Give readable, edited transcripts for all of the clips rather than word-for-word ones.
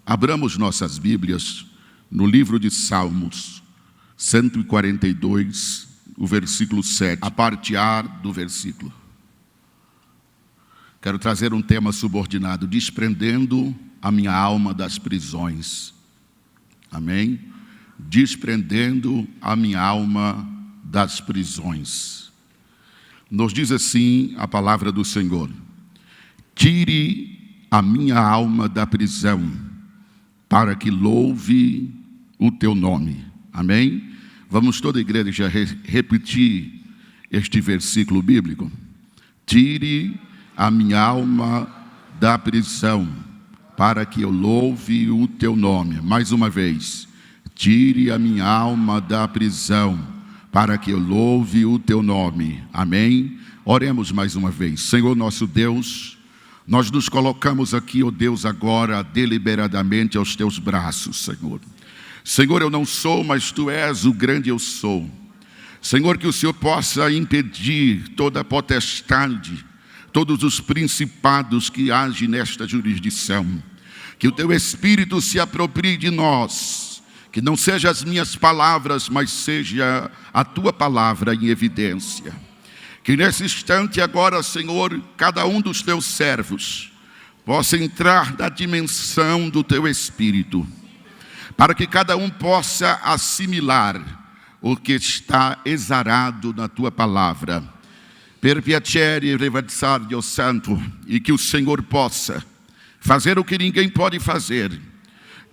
Abramos nossas Bíblias no livro de Salmos, 142, o versículo 7, a parte A do versículo. Quero trazer um tema subordinado: desprendendo a minha alma das prisões. Amém? Desprendendo a minha alma das prisões. Nos diz assim a palavra do Senhor: tire a minha alma da prisão, para que louve o teu nome. Amém? Vamos toda a igreja repetir este versículo bíblico. Tire a minha alma da prisão, para que eu louve o teu nome. Mais uma vez. Tire a minha alma da prisão, para que eu louve o teu nome. Amém? Oremos mais uma vez. Senhor nosso Deus, nós nos colocamos aqui, ó Deus, agora deliberadamente aos teus braços, Senhor. Senhor, eu não sou, mas tu és o grande eu sou. Senhor, que o Senhor possa impedir toda a potestade, todos os principados que agem nesta jurisdição. Que o teu Espírito se aproprie de nós. Que não sejam as minhas palavras, mas seja a tua palavra em evidência. Que nesse instante agora, Senhor, cada um dos teus servos possa entrar na dimensão do teu Espírito, para que cada um possa assimilar o que está exarado na tua palavra. Per piacere riversar Deus Santo, e que o Senhor possa fazer o que ninguém pode fazer,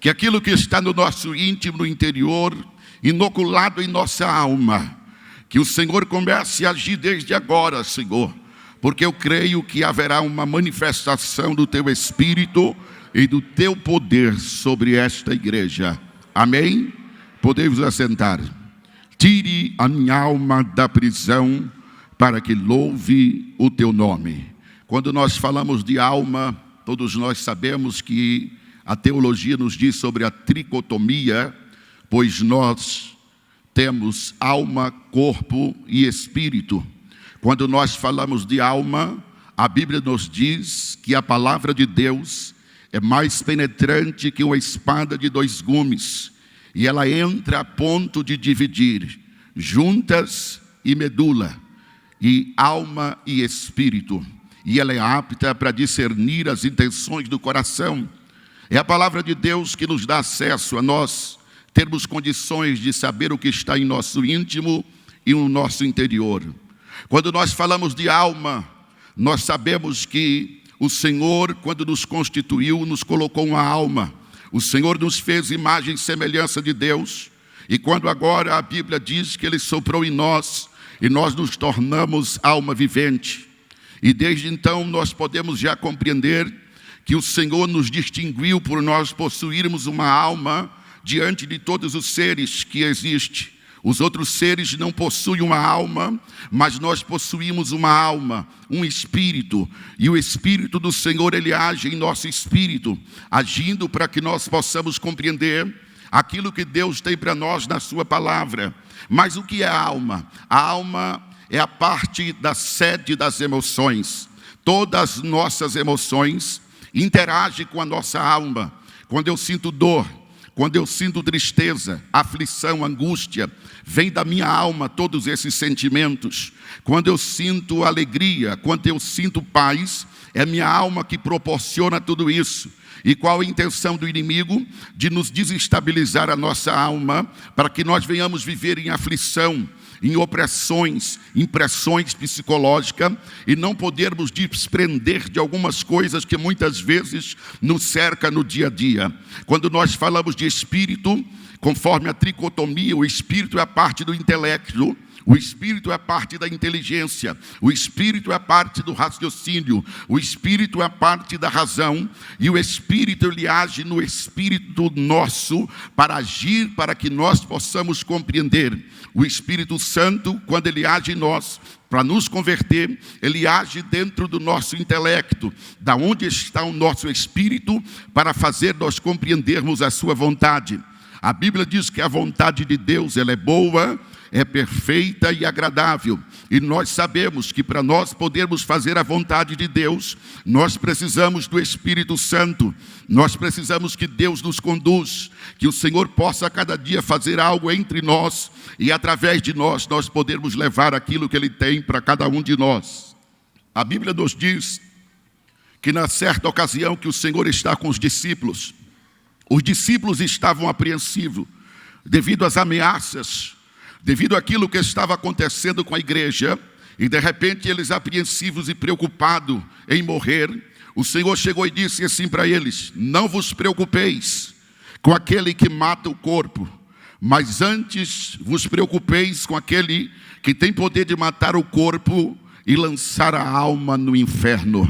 que aquilo que está no nosso íntimo, no interior, inoculado em nossa alma, que o Senhor comece a agir desde agora, Senhor, porque eu creio que haverá uma manifestação do teu Espírito e do teu poder sobre esta igreja. Amém? Podemos assentar. Tire a minha alma da prisão, para que louve o teu nome. Quando nós falamos de alma, todos nós sabemos que a teologia nos diz sobre a tricotomia, pois nós temos alma, corpo e espírito. Quando nós falamos de alma, a Bíblia nos diz que a palavra de Deus é mais penetrante que uma espada de dois gumes, e ela entra a ponto de dividir juntas e medula, e alma e espírito, e ela é apta para discernir as intenções do coração. É a palavra de Deus que nos dá acesso a nós termos condições de saber o que está em nosso íntimo e no nosso interior. Quando nós falamos de alma, nós sabemos que o Senhor, quando nos constituiu, nos colocou uma alma. O Senhor nos fez imagem e semelhança de Deus. E quando agora a Bíblia diz que Ele soprou em nós, e nós nos tornamos alma vivente. E desde então nós podemos já compreender que o Senhor nos distinguiu por nós possuirmos uma alma diante de todos os seres que existem. Os outros seres não possuem uma alma, mas nós possuímos uma alma, um espírito. E o Espírito do Senhor, Ele age em nosso espírito, agindo para que nós possamos compreender aquilo que Deus tem para nós na sua palavra. Mas o que é a alma? A alma é a parte da sede das emoções. Todas as nossas emoções interagem com a nossa alma. Quando eu sinto dor, quando eu sinto tristeza, aflição, angústia, vem da minha alma todos esses sentimentos. Quando eu sinto alegria, quando eu sinto paz, é minha alma que proporciona tudo isso. E qual a intenção do inimigo? De nos desestabilizar a nossa alma, para que nós venhamos viver em aflição, em opressões, em pressões psicológicas, e não podermos desprender de algumas coisas que muitas vezes nos cercam no dia a dia. Quando nós falamos de espírito, conforme a tricotomia, o espírito é a parte do intelecto, o espírito é a parte da inteligência, o espírito é a parte do raciocínio, o espírito é a parte da razão, e o espírito, ele age no espírito nosso para agir, para que nós possamos compreender. O Espírito Santo, quando ele age em nós, para nos converter, ele age dentro do nosso intelecto, da onde está o nosso espírito, para fazer nós compreendermos a sua vontade. A Bíblia diz que a vontade de Deus, ela é boa, é perfeita e agradável. E nós sabemos que para nós podermos fazer a vontade de Deus, nós precisamos do Espírito Santo. Nós precisamos que Deus nos conduz, que o Senhor possa cada dia fazer algo entre nós e através de nós podermos levar aquilo que Ele tem para cada um de nós. A Bíblia nos diz que na certa ocasião que o Senhor está com os discípulos estavam apreensivos devido às ameaças, devido àquilo que estava acontecendo com a igreja, e de repente eles apreensivos e preocupados em morrer. O Senhor chegou e disse assim para eles: não vos preocupeis com aquele que mata o corpo, mas antes vos preocupeis com aquele que tem poder de matar o corpo e lançar a alma no inferno.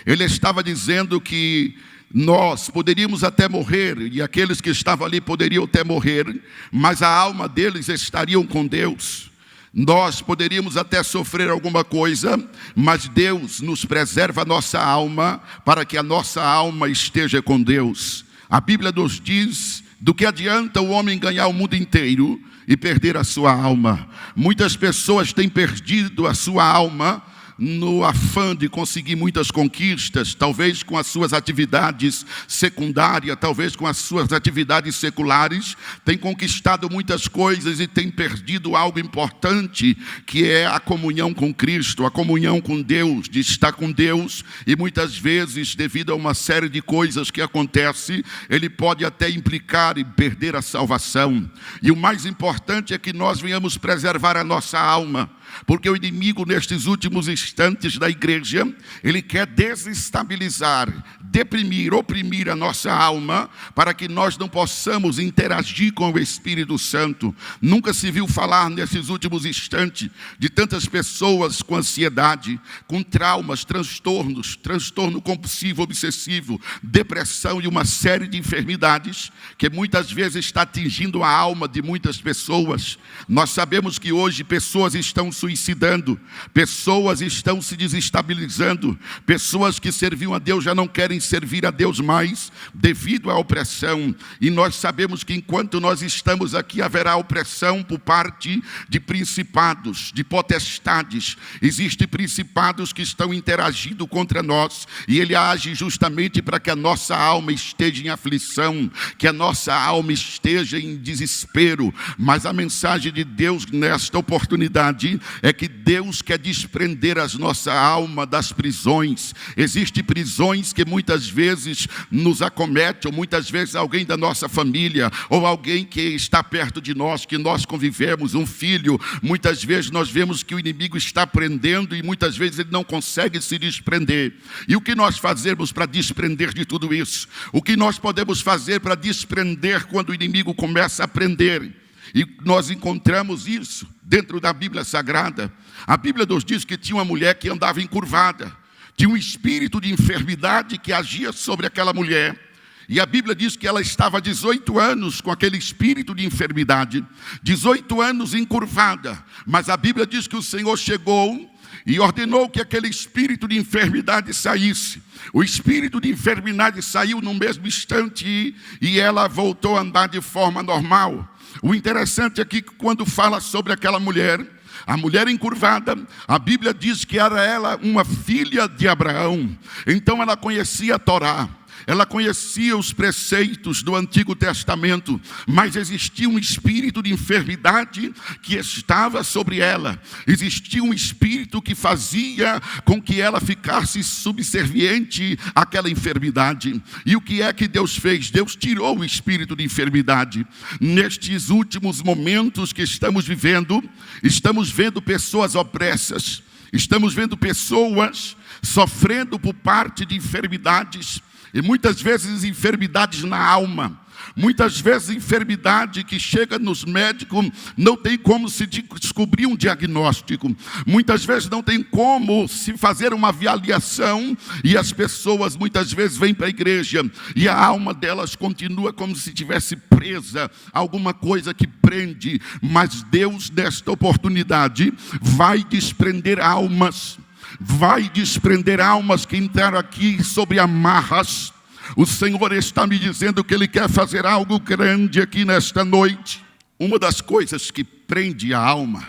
Ele estava dizendo que nós poderíamos até morrer, e aqueles que estavam ali poderiam até morrer, mas a alma deles estariam com Deus. Nós poderíamos até sofrer alguma coisa, mas Deus nos preserva a nossa alma, para que a nossa alma esteja com Deus. A Bíblia nos diz: do que adianta o homem ganhar o mundo inteiro e perder a sua alma? Muitas pessoas têm perdido a sua alma no afã de conseguir muitas conquistas, talvez com as suas atividades secundárias, talvez com as suas atividades seculares, tem conquistado muitas coisas e tem perdido algo importante, que é a comunhão com Cristo, a comunhão com Deus, de estar com Deus. E muitas vezes, devido a uma série de coisas que acontecem, ele pode até implicar em perder a salvação. E o mais importante é que nós venhamos preservar a nossa alma, porque o inimigo, nestes últimos instantes da igreja, ele quer desestabilizar, deprimir, oprimir a nossa alma, para que nós não possamos interagir com o Espírito Santo. Nunca se viu falar nesses últimos instantes de tantas pessoas com ansiedade, com traumas, transtornos, transtorno compulsivo, obsessivo, depressão e uma série de enfermidades que muitas vezes está atingindo a alma de muitas pessoas. Nós sabemos que hoje pessoas estão suicidando, pessoas estão se desestabilizando, pessoas que serviam a Deus já não querem servir a Deus mais, devido à opressão. E nós sabemos que enquanto nós estamos aqui, haverá opressão por parte de principados, de potestades. Existem principados que estão interagindo contra nós, e ele age justamente para que a nossa alma esteja em aflição, que a nossa alma esteja em desespero. Mas a mensagem de Deus nesta oportunidade é que Deus quer desprender a nossa alma das prisões. Existem prisões que muitas vezes nos acometem, ou muitas vezes alguém da nossa família, ou alguém que está perto de nós, que nós convivemos, um filho. Muitas vezes nós vemos que o inimigo está prendendo e muitas vezes ele não consegue se desprender. E o que nós fazemos para desprender de tudo isso? O que nós podemos fazer para desprender quando o inimigo começa a prender? E nós encontramos isso dentro da Bíblia Sagrada. A Bíblia nos diz que tinha uma mulher que andava encurvada, tinha um espírito de enfermidade que agia sobre aquela mulher. E a Bíblia diz que ela estava há 18 anos com aquele espírito de enfermidade, 18 anos encurvada. Mas a Bíblia diz que o Senhor chegou e ordenou que aquele espírito de enfermidade saísse. O espírito de enfermidade saiu no mesmo instante e ela voltou a andar de forma normal. O interessante aqui é que quando fala sobre aquela mulher, a mulher encurvada, a Bíblia diz que era ela uma filha de Abraão. Então ela conhecia a Torá, ela conhecia os preceitos do Antigo Testamento, mas existia um espírito de enfermidade que estava sobre ela. Existia um espírito que fazia com que ela ficasse subserviente àquela enfermidade. E o que é que Deus fez? Deus tirou o espírito de enfermidade. Nestes últimos momentos que estamos vivendo, estamos vendo pessoas opressas, estamos vendo pessoas sofrendo por parte de enfermidades. E muitas vezes enfermidades na alma, muitas vezes enfermidade que chega nos médicos, não tem como se descobrir um diagnóstico. Muitas vezes não tem como se fazer uma avaliação, e as pessoas muitas vezes vêm para a igreja e a alma delas continua como se estivesse presa, alguma coisa que prende. Mas Deus, nesta oportunidade, vai desprender almas. Vai desprender almas que entraram aqui sobre amarras. O Senhor está me dizendo que Ele quer fazer algo grande aqui nesta noite. Uma das coisas que prende a alma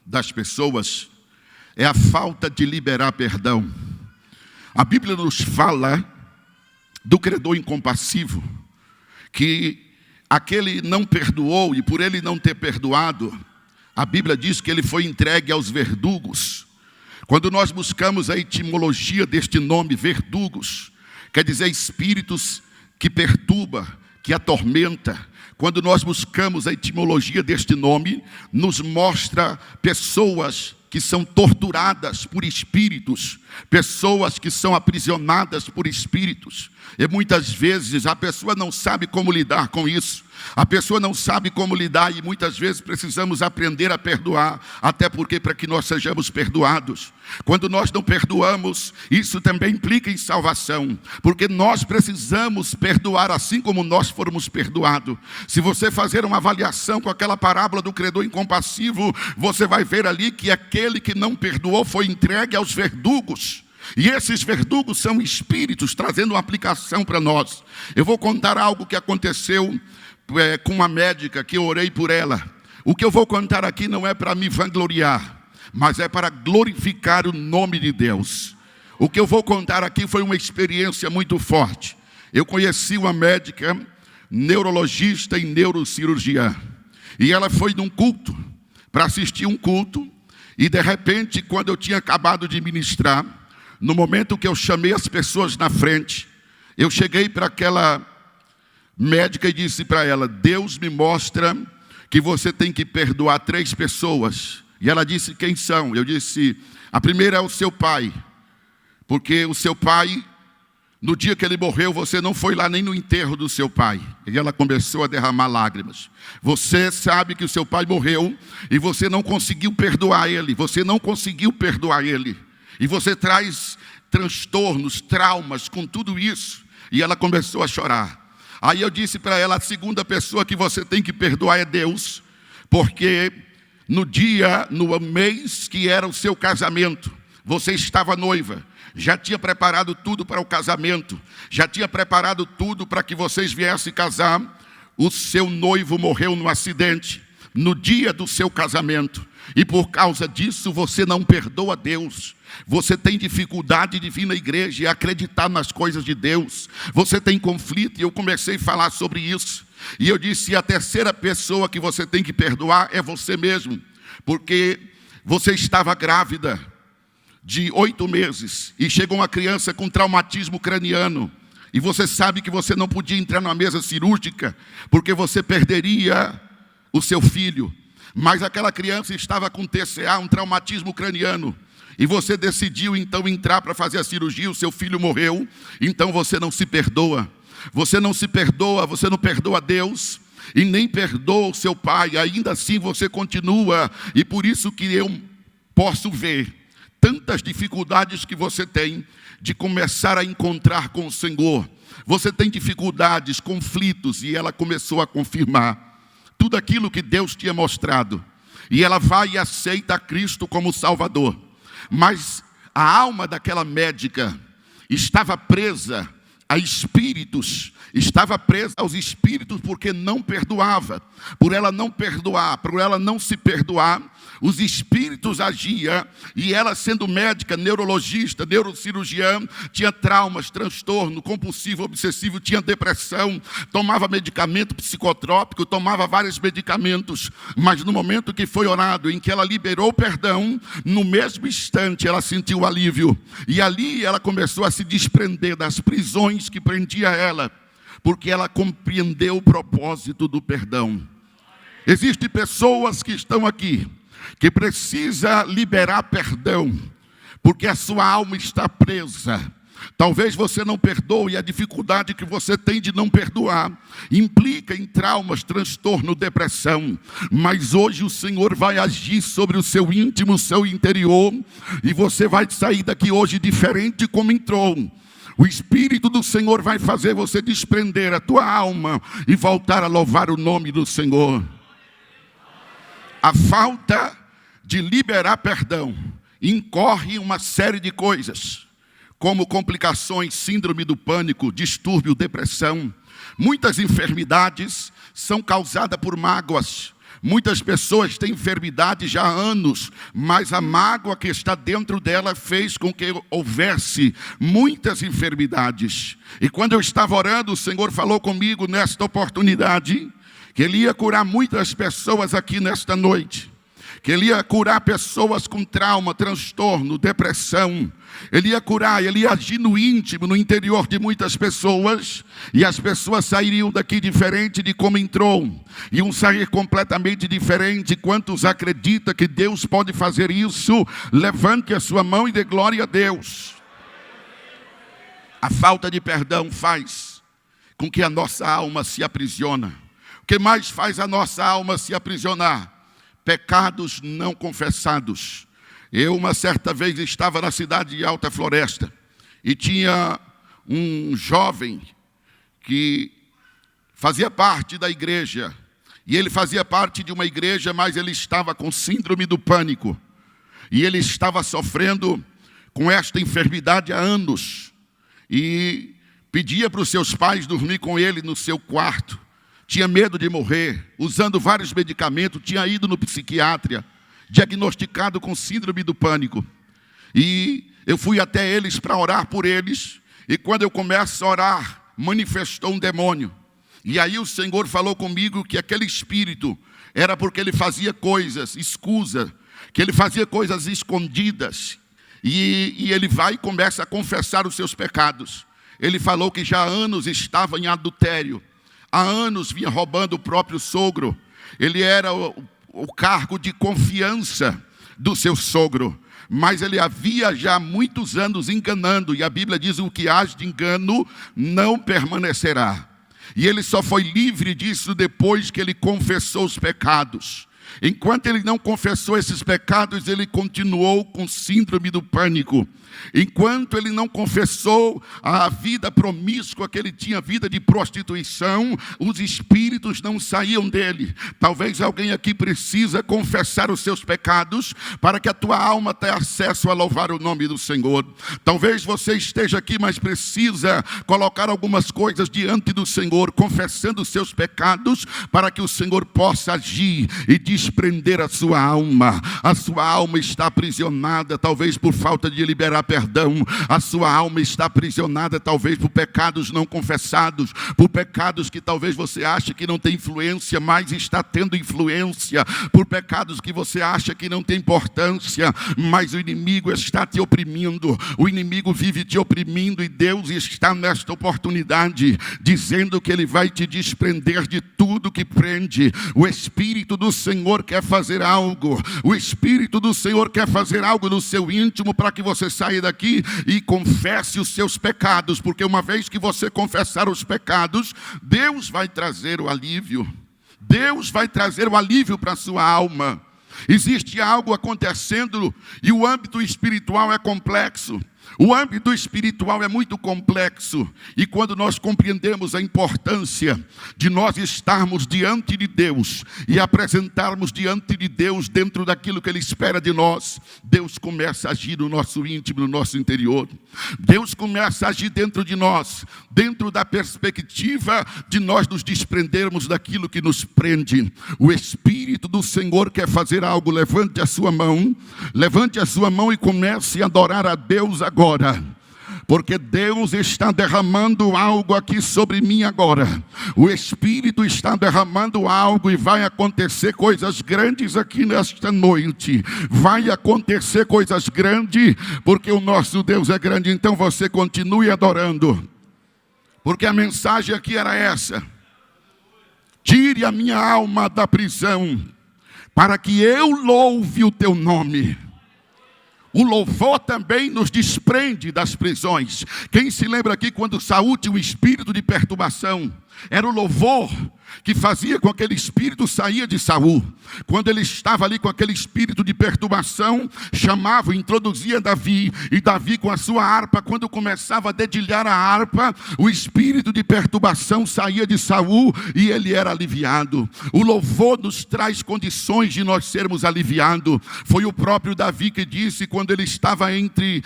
das pessoas é a falta de liberar perdão. A Bíblia nos fala do credor incompassivo, que aquele não perdoou, e por ele não ter perdoado, a Bíblia diz que ele foi entregue aos verdugos. Quando nós buscamos a etimologia deste nome, verdugos, quer dizer espíritos que perturba, que atormenta. Quando nós buscamos a etimologia deste nome, nos mostra pessoas que são torturadas por espíritos, pessoas que são aprisionadas por espíritos. E muitas vezes a pessoa não sabe como lidar com isso. A pessoa não sabe como lidar e muitas vezes precisamos aprender a perdoar, até porque para que nós sejamos perdoados. Quando nós não perdoamos, isso também implica em salvação, porque nós precisamos perdoar assim como nós formos perdoados. Se você fazer uma avaliação com aquela parábola do credor incompassivo, você vai ver ali que aquele que não perdoou foi entregue aos verdugos. E esses verdugos são espíritos trazendo uma aplicação para nós. Eu vou contar algo que aconteceu com uma médica, que eu orei por ela. O que eu vou contar aqui não é para me vangloriar, mas é para glorificar o nome de Deus. O que eu vou contar aqui foi uma experiência muito forte. Eu conheci uma médica neurologista e neurocirurgiã, e ela foi num culto, para assistir um culto, e de repente, quando eu tinha acabado de ministrar, no momento que eu chamei as pessoas na frente, eu cheguei para aquela médica e disse para ela: Deus me mostra que você tem que perdoar 3 pessoas. E ela disse: quem são? Eu disse: a primeira é o seu pai, porque o seu pai, no dia que ele morreu, você não foi lá nem no enterro do seu pai. E ela começou a derramar lágrimas. Você sabe que o seu pai morreu e você não conseguiu perdoar ele. Você não conseguiu perdoar ele. E você traz transtornos, traumas com tudo isso. E ela começou a chorar. Aí eu disse para ela: a segunda pessoa que você tem que perdoar é Deus, porque no mês que era o seu casamento, você estava noiva, já tinha preparado tudo para o casamento, já tinha preparado tudo para que vocês viessem casar. O seu noivo morreu num acidente no dia do seu casamento, e por causa disso você não perdoa Deus. Você tem dificuldade de vir na igreja e acreditar nas coisas de Deus. Você tem conflito, e eu comecei a falar sobre isso. E eu disse: a terceira pessoa que você tem que perdoar é você mesmo, porque você estava grávida de 8 meses e chegou uma criança com traumatismo craniano. E você sabe que você não podia entrar numa mesa cirúrgica, porque você perderia o seu filho. Mas aquela criança estava com TCA, um traumatismo craniano. E você decidiu então entrar para fazer a cirurgia, o seu filho morreu. Então você não se perdoa. Você não se perdoa, você não perdoa Deus e nem perdoa o seu pai. Ainda assim você continua. E por isso que eu posso ver tantas dificuldades que você tem de começar a encontrar com o Senhor. Você tem dificuldades, conflitos, e ela começou a confirmar tudo aquilo que Deus tinha mostrado. E ela vai e aceita a Cristo como Salvador. Mas a alma daquela médica estava presa a espíritos, estava presa aos espíritos porque não perdoava. Por ela não perdoar, por ela não se perdoar, os espíritos agiam, e ela, sendo médica, neurologista, neurocirurgiã, tinha traumas, transtorno compulsivo, obsessivo, tinha depressão, tomava medicamento psicotrópico, tomava vários medicamentos, mas no momento que foi orado, em que ela liberou o perdão, no mesmo instante ela sentiu alívio, e ali ela começou a se desprender das prisões que prendia ela, porque ela compreendeu o propósito do perdão. Existem pessoas que estão aqui, que precisa liberar perdão, porque a sua alma está presa. Talvez você não perdoe, e a dificuldade que você tem de não perdoar implica em traumas, transtorno, depressão. Mas hoje o Senhor vai agir sobre o seu íntimo, o seu interior, e você vai sair daqui hoje diferente como entrou. O Espírito do Senhor vai fazer você desprender a tua alma e voltar a louvar o nome do Senhor. A falta de liberar perdão incorre em uma série de coisas, como complicações, síndrome do pânico, distúrbio, depressão. Muitas enfermidades são causadas por mágoas. Muitas pessoas têm enfermidade já há anos, mas a mágoa que está dentro dela fez com que houvesse muitas enfermidades. E quando eu estava orando, o Senhor falou comigo nesta oportunidade, que Ele ia curar muitas pessoas aqui nesta noite. Que Ele ia curar pessoas com trauma, transtorno, depressão. Ele ia curar, Ele ia agir no íntimo, no interior de muitas pessoas. E as pessoas sairiam daqui diferente de como entrou. Iam sair completamente diferente. Quantos acreditam que Deus pode fazer isso? Levante a sua mão e dê glória a Deus. A falta de perdão faz com que a nossa alma se aprisiona. O que mais faz a nossa alma se aprisionar? Pecados não confessados. Eu, uma certa vez, estava na cidade de Alta Floresta e tinha um jovem que fazia parte da igreja. E ele fazia parte de uma igreja, mas ele estava com síndrome do pânico. E ele estava sofrendo com esta enfermidade há anos. E pedia para os seus pais dormir com ele no seu quarto. Tinha medo de morrer, usando vários medicamentos, tinha ido no psiquiatra, diagnosticado com síndrome do pânico. E eu fui até eles para orar por eles, e quando eu começo a orar, manifestou um demônio. E aí o Senhor falou comigo que aquele espírito era porque ele fazia coisas escusas, que ele fazia coisas escondidas. E ele vai e começa a confessar os seus pecados. Ele falou que já há anos estava em adultério. Há anos vinha roubando o próprio sogro. Ele era o cargo de confiança do seu sogro. Mas ele havia já muitos anos enganando. E a Bíblia diz: o que há de engano não permanecerá. E ele só foi livre disso depois que ele confessou os pecados. Enquanto ele não confessou esses pecados, ele continuou com síndrome do pânico. Enquanto ele não confessou a vida promíscua que ele tinha, vida de prostituição, os espíritos não saíam dele. Talvez alguém aqui precisa confessar os seus pecados para que a tua alma tenha acesso a louvar o nome do Senhor. Talvez você esteja aqui, mas precisa colocar algumas coisas diante do Senhor, confessando os seus pecados, para que o Senhor possa agir e desprender a sua alma. A sua alma está aprisionada, talvez por falta de liberar perdão. A sua alma está aprisionada, talvez por pecados não confessados, por pecados que talvez você ache que não tem influência, mas está tendo influência, por pecados que você acha que não tem importância, mas o inimigo está te oprimindo, o inimigo vive te oprimindo, e Deus está nesta oportunidade dizendo que Ele vai te desprender de tudo que prende. O Espírito do Senhor quer fazer algo, o Espírito do Senhor quer fazer algo no seu íntimo, para que você saia daqui e confesse os seus pecados, porque uma vez que você confessar os pecados, Deus vai trazer o alívio. Deus vai trazer o alívio para a sua alma. Existe algo acontecendo e o âmbito espiritual é complexo. O âmbito espiritual é muito complexo, e quando nós compreendemos a importância de nós estarmos diante de Deus e apresentarmos diante de Deus dentro daquilo que Ele espera de nós, Deus começa a agir no nosso íntimo, no nosso interior. Deus começa a agir dentro de nós, dentro da perspectiva de nós nos desprendermos daquilo que nos prende. O Espírito do Senhor quer fazer algo. Levante a sua mão e comece a adorar a Deus agora, porque Deus está derramando algo aqui sobre mim agora. O Espírito está derramando algo, e vai acontecer coisas grandes aqui nesta noite. Vai acontecer coisas grandes, porque o nosso Deus é grande. Então você continue adorando, porque a mensagem aqui era essa: tire a minha alma da prisão, para que eu louve o teu nome. O louvor também nos desprende das prisões. Quem se lembra aqui quando Saul tinha um espírito de perturbação? Era o louvor que fazia com que aquele espírito saía de Saul. Quando ele estava ali com aquele espírito de perturbação, chamava, introduzia Davi, e Davi com a sua harpa, quando começava a dedilhar a harpa, o espírito de perturbação saía de Saul e ele era aliviado. O louvor nos traz condições de nós sermos aliviados. Foi o próprio Davi que disse, quando ele estava entre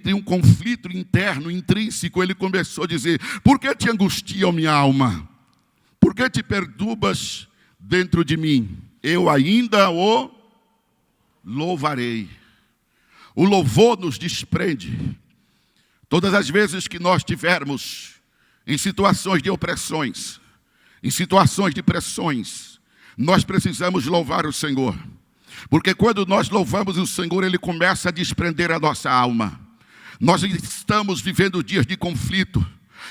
um conflito interno, intrínseco, ele começou a dizer: por que te angustia, minha alma? Por que te perturbas dentro de mim? eu ainda o louvarei. O louvor nos desprende. Todas as vezes que nós tivermos em situações de opressões, em situações de pressões, nós precisamos louvar o Senhor. Porque quando nós louvamos o Senhor, Ele começa a desprender a nossa alma. Nós estamos vivendo dias de conflito.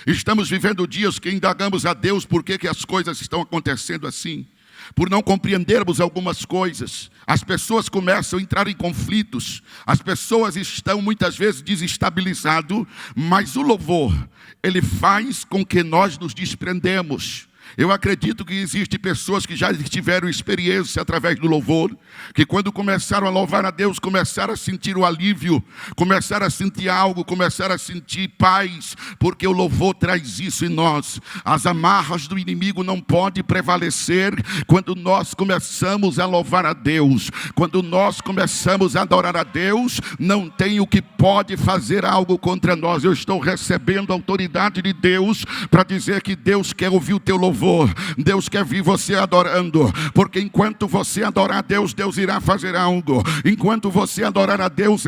Estamos vivendo dias que indagamos a Deus por que as coisas estão acontecendo assim. Por não compreendermos algumas coisas, as pessoas começam a entrar em conflitos, as pessoas estão muitas vezes desestabilizadas, mas o louvor, ele faz com que nós nos desprendemos. Eu acredito que existem pessoas que já tiveram experiência através do louvor, que quando começaram a louvar a Deus, começaram a sentir o alívio, começaram a sentir algo, começaram a sentir paz, porque o louvor traz isso em nós. As amarras do inimigo não podem prevalecer quando nós começamos a louvar a Deus. Quando nós começamos a adorar a Deus, não tem o que pode fazer algo contra nós. Eu estou recebendo a autoridade de Deus para dizer que Deus quer ouvir o teu louvor. Deus quer ver você adorando, porque enquanto você adorar a Deus, Deus irá fazer algo. Enquanto você adorar a Deus,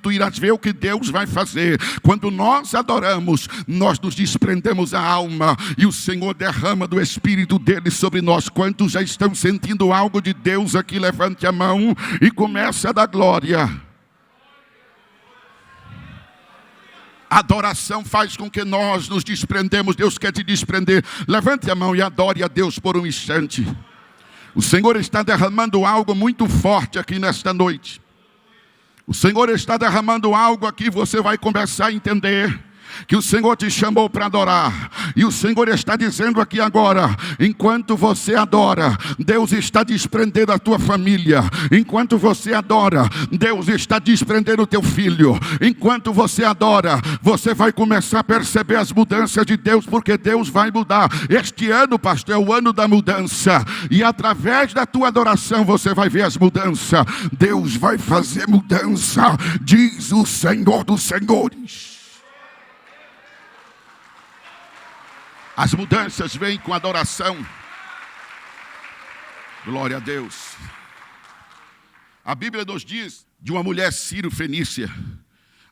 tu irás ver o que Deus vai fazer. Quando nós adoramos, nós nos desprendemos a alma e o Senhor derrama do Espírito dele sobre nós. Quantos já estão sentindo algo de Deus aqui? Levante a mão e comece a dar glória. Adoração faz com que nós nos desprendemos. Deus quer te desprender. Levante a mão e adore a Deus por um instante. O Senhor está derramando algo muito forte aqui nesta noite. O Senhor está derramando algo aqui. Você vai começar a entender que o Senhor te chamou para adorar. E o Senhor está dizendo aqui agora, enquanto você adora, Deus está desprendendo a tua família. Enquanto você adora, Deus está desprendendo o teu filho. Enquanto você adora, você vai começar a perceber as mudanças de Deus, porque Deus vai mudar. Este ano, pastor, é o ano da mudança. E através da tua adoração você vai ver as mudanças. Deus vai fazer mudança, diz o Senhor dos Senhores. As mudanças vêm com adoração. Glória a Deus. A Bíblia nos diz de uma mulher sírio-fenícia.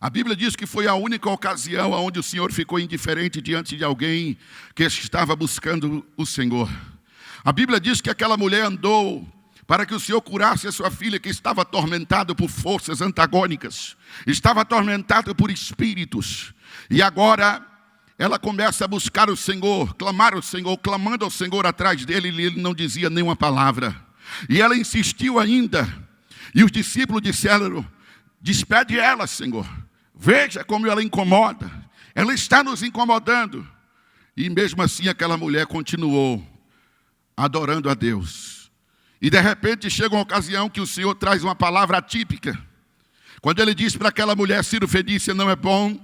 A Bíblia diz que foi a única ocasião onde o Senhor ficou indiferente diante de alguém que estava buscando o Senhor. A Bíblia diz que aquela mulher andou para que o Senhor curasse a sua filha, que estava atormentada por forças antagônicas, estava atormentada por espíritos. E agora ela começa a buscar o Senhor, clamar ao Senhor, clamando ao Senhor atrás dele, e ele não dizia nenhuma palavra. E ela insistiu ainda, e os discípulos disseram: despede ela, Senhor. Veja como ela incomoda, ela está nos incomodando. E mesmo assim aquela mulher continuou adorando a Deus. E de repente chega uma ocasião que o Senhor traz uma palavra atípica. Quando ele diz para aquela mulher sírio-fenícia: não é bom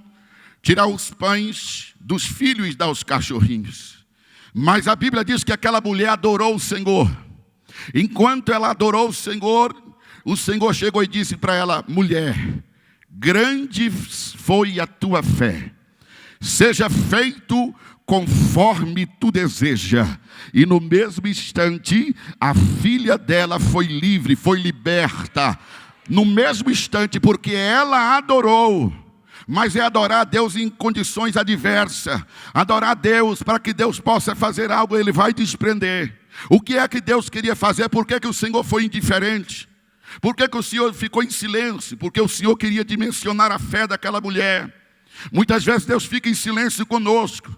tirar os pães dos filhos e dar aos cachorrinhos. Mas a Bíblia diz que aquela mulher adorou o Senhor. Enquanto ela adorou o Senhor chegou e disse para ela: mulher, grande foi a tua fé. Seja feito conforme tu deseja. E no mesmo instante, a filha dela foi livre, foi liberta. No mesmo instante, porque ela adorou. Mas é adorar a Deus em condições adversas. Adorar a Deus para que Deus possa fazer algo, Ele vai desprender. O que é que Deus queria fazer? Por que o Senhor foi indiferente? Por que o Senhor ficou em silêncio? Porque o Senhor queria dimensionar a fé daquela mulher. Muitas vezes Deus fica em silêncio conosco.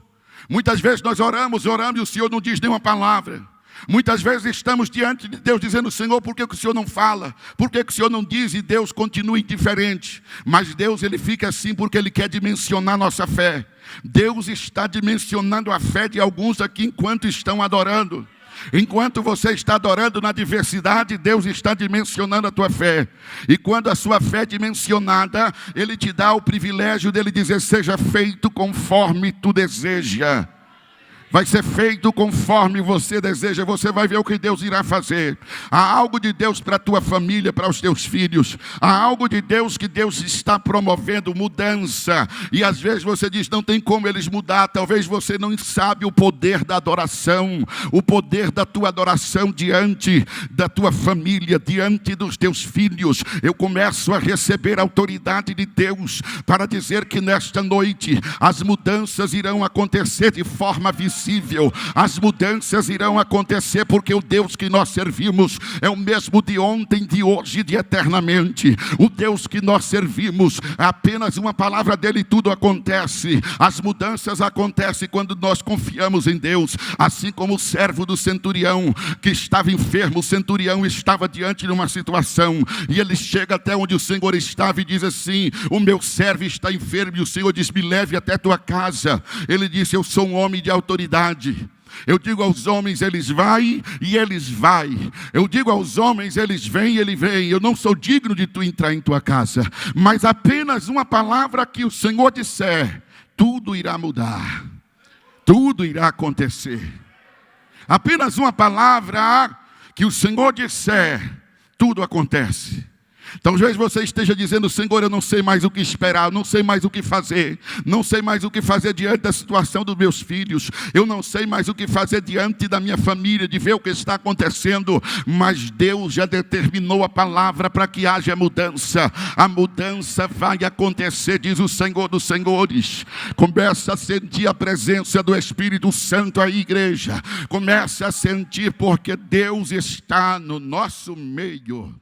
Muitas vezes nós oramos e o Senhor não diz nenhuma palavra. Muitas vezes estamos diante de Deus dizendo: Senhor, por que o Senhor não fala? Por que o Senhor não diz? E Deus continua indiferente. Mas Deus, Ele fica assim porque Ele quer dimensionar nossa fé. Deus está dimensionando a fé de alguns aqui enquanto estão adorando. Enquanto você está adorando na diversidade, Deus está dimensionando a tua fé. E quando a sua fé é dimensionada, Ele te dá o privilégio dele dizer: seja feito conforme tu deseja. Vai ser feito conforme você deseja. Você vai ver o que Deus irá fazer. Há algo de Deus para a tua família, para os teus filhos. Há algo de Deus que Deus está promovendo, mudança. E às vezes você diz, não tem como eles mudar. Talvez você não sabe o poder da adoração. O poder da tua adoração diante da tua família, diante dos teus filhos. Eu começo a receber a autoridade de Deus para dizer que nesta noite as mudanças irão acontecer de forma visível. As mudanças irão acontecer porque o Deus que nós servimos é o mesmo de ontem, de hoje e de eternamente. O Deus que nós servimos, apenas uma palavra dele tudo acontece. As mudanças acontecem quando nós confiamos em Deus. Assim como o servo do centurião que estava enfermo, o centurião estava diante de uma situação e ele chega até onde o Senhor estava e diz assim, o meu servo está enfermo, e o Senhor diz, me leve até tua casa. Ele disse, eu sou um homem de autoridade. Eu digo aos homens, eles vai e eles vai. Eu digo aos homens, eles vêm e ele vem. Eu não sou digno de tu entrar em tua casa, mas apenas uma palavra que o Senhor disser, tudo irá mudar. Tudo irá acontecer. Apenas uma palavra que o Senhor disser, tudo acontece. Então, às vezes você esteja dizendo, Senhor, eu não sei mais o que esperar, eu não sei mais o que fazer, não sei mais o que fazer diante da situação dos meus filhos, eu não sei mais o que fazer diante da minha família, de ver o que está acontecendo, mas Deus já determinou a palavra para que haja mudança. A mudança vai acontecer, diz o Senhor dos Senhores. Começa a sentir a presença do Espírito Santo aí, igreja. Começa a sentir, porque Deus está no nosso meio.